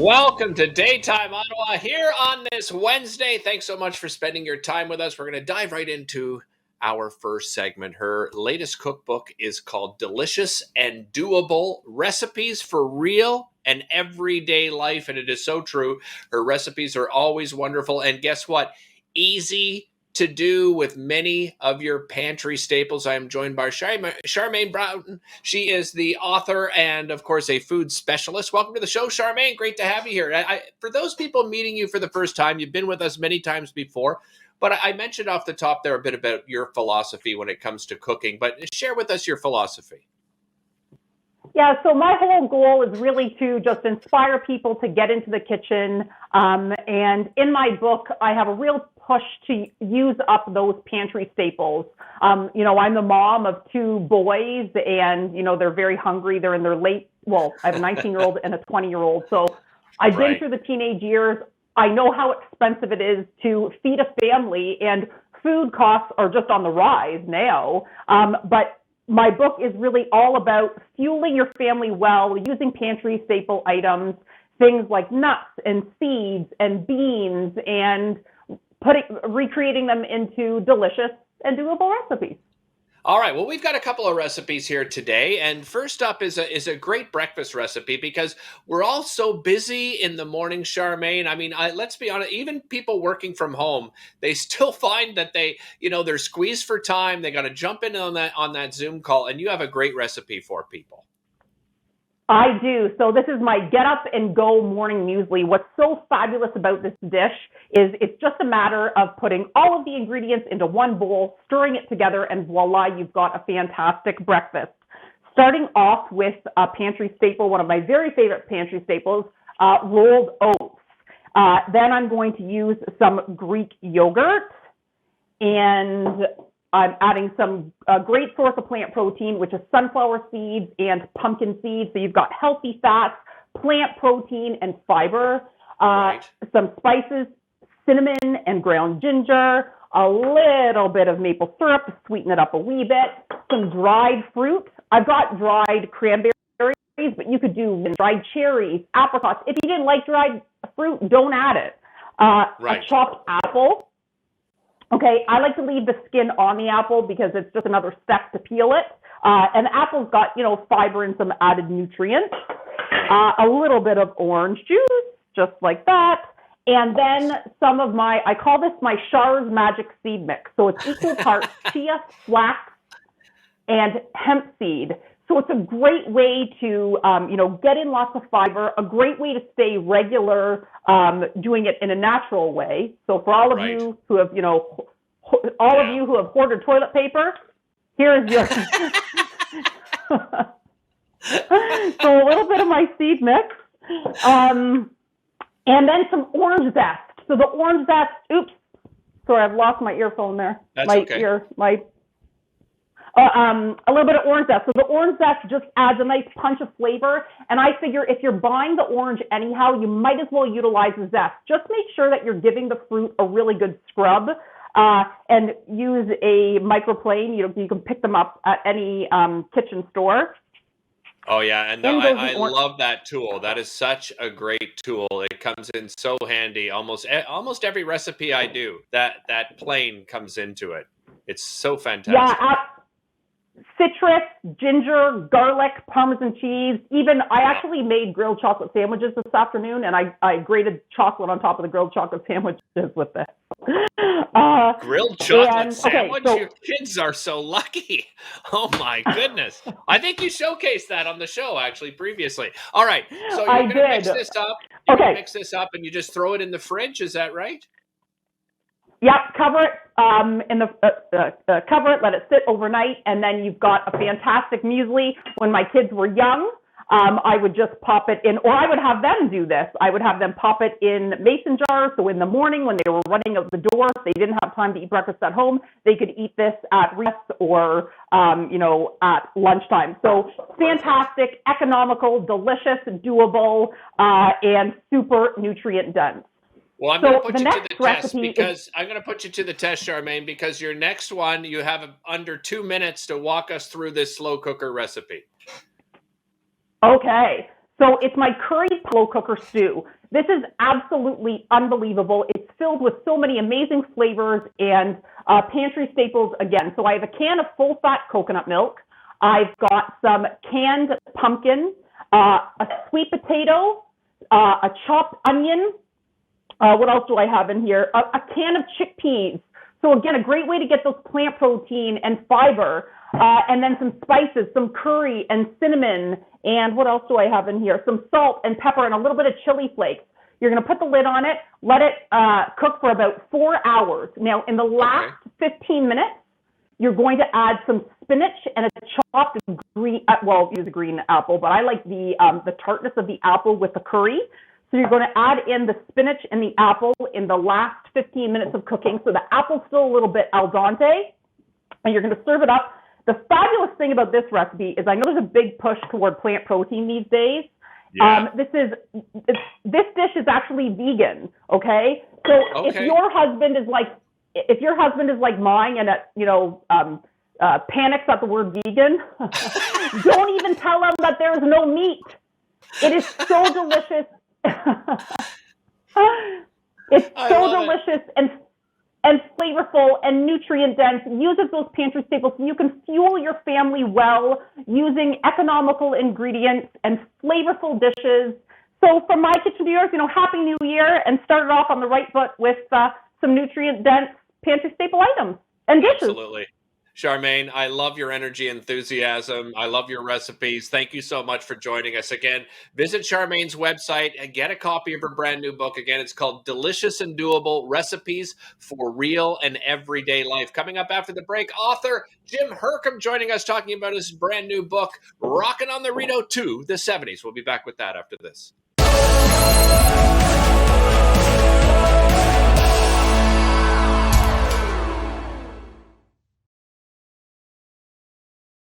Welcome to Daytime Ottawa here on this Wednesday. Thanks so much for spending your time with us. We're going to dive right into our first segment. Her latest cookbook is called Delicious and Doable Recipes for Real and Everyday Life. And it is so true. Her recipes are always wonderful. And guess what? Easy to do with many of your pantry staples. I am joined by Charmaine Broughton. She is the author and, of course, a food specialist. Welcome to the show, Charmaine. Great to have you here. For those people meeting you for the first time, you've been with us many times before, but I mentioned off the top there a bit about your philosophy when it comes to cooking, but share with us your philosophy. Yeah, so my whole goal is really to just inspire people to get into the kitchen. And in my book, I have a real push to use up those pantry staples. I'm the mom of two boys and, they're very hungry. They're in their I have a 19-year-old and a 20-year-old. So I've been through the teenage years. I know how expensive it is to feed a family, and food costs are just on the rise now. But my book is really all about fueling your family well, using pantry staple items, things like nuts and seeds and beans, and recreating them into delicious and doable recipes. All right. Well, we've got a couple of recipes here today. And first up is a great breakfast recipe because we're all so busy in the morning, Charmaine. I mean, let's be honest, even people working from home, they still find that they're squeezed for time. They got to jump in on that Zoom call, and you have a great recipe for people. I do. So this is my get up and go morning muesli. What's so fabulous about this dish is it's just a matter of putting all of the ingredients into one bowl, stirring it together, and voila, you've got a fantastic breakfast. Starting off with a pantry staple, one of my very favorite pantry staples, rolled oats. Then I'm going to use some Greek yogurt, and I'm adding some great source of plant protein, which is sunflower seeds and pumpkin seeds. So you've got healthy fats, plant protein, and fiber. Some spices, cinnamon and ground ginger, a little bit of maple syrup to sweeten it up a wee bit, some dried fruit. I've got dried cranberries, but you could do dried cherries, apricots. If you didn't like dried fruit, don't add it. A chopped apple. Okay, I like to leave the skin on the apple because it's just another step to peel it. And the apple's got, fiber and some added nutrients. A little bit of orange juice, just like that. And then some of I call this my Char's Magic Seed Mix. So it's equal parts chia, flax, and hemp seed. So it's a great way to, get in lots of fiber, a great way to stay regular, doing it in a natural way. So for all of you who have, of you who have hoarded toilet paper, here's your. So a little bit of my seed mix, and then some orange zest. So the orange zest. Oops, sorry, I've lost my earphone there. That's okay. A little bit of orange zest. So the orange zest just adds a nice punch of flavor. And I figure if you're buying the orange anyhow, you might as well utilize the zest. Just make sure that you're giving the fruit a really good scrub, and use a microplane. You can pick them up at any kitchen store. Oh, yeah. And I love that tool. That is such a great tool. It comes in so handy. Almost every recipe I do, that plane comes into it. It's so fantastic. Yeah. Citrus, ginger, garlic, Parmesan cheese. I actually made grilled chocolate sandwiches this afternoon, and I grated chocolate on top of the grilled chocolate sandwiches with it. Grilled chocolate sandwich? Your kids are so lucky. Oh, my goodness. I think you showcased that on the show, actually, previously. All right. So you're going to mix this up. You're going to mix this up, and you just throw it in the fridge. Is that right? Yep, cover it cover it, let it sit overnight, and then you've got a fantastic muesli. When my kids were young, I would just pop it in, or I would have them do this. I would have them pop it in mason jars, so in the morning when they were running out the door, if they didn't have time to eat breakfast at home, they could eat this at recess or, at lunchtime. So fantastic, economical, delicious, doable, and super nutrient dense. Well, I'm going to put you to the test because I'm going to put you to the test, Charmaine, because your next one, you have under 2 minutes to walk us through this slow cooker recipe. Okay. So it's my curried slow cooker stew. This is absolutely unbelievable. It's filled with so many amazing flavors and pantry staples again. So I have a can of full-fat coconut milk. I've got some canned pumpkin, a sweet potato, a chopped onion. What else do I have in here? A can of chickpeas. So again, a great way to get those plant protein and fiber. And then some spices, some curry and cinnamon. And what else do I have in here? Some salt and pepper and a little bit of chili flakes. You're going to put the lid on it, let it cook for about 4 hours. Now, in the last 15 minutes, you're going to add some spinach and a chopped green, use a green apple, but I like the tartness of the apple with the curry. So you're going to add in the spinach and the apple in the last 15 minutes of cooking. So the apple's still a little bit al dente, and you're going to serve it up. The fabulous thing about this recipe is I know there's a big push toward plant protein these days. Yeah. This dish is actually vegan. Okay, so if your husband is like mine and panics at the word vegan, don't even tell him that there's no meat. It is so delicious. It's so delicious and flavorful and nutrient dense. Uses those pantry staples so you can fuel your family well using economical ingredients and flavorful dishes. So from my kitchen viewers, Happy New Year, and start it off on the right foot with some nutrient dense pantry staple items and dishes. Absolutely. Charmaine, I love your energy and enthusiasm. I love your recipes. Thank you so much for joining us again. Visit Charmaine's website and get a copy of her brand new book. Again, it's called Delicious and Doable Recipes for Real and Everyday Life. Coming up after the break, author Jim Hercom joining us talking about his brand new book, Rockin' on the Rito to the 70s. We'll be back with that after this.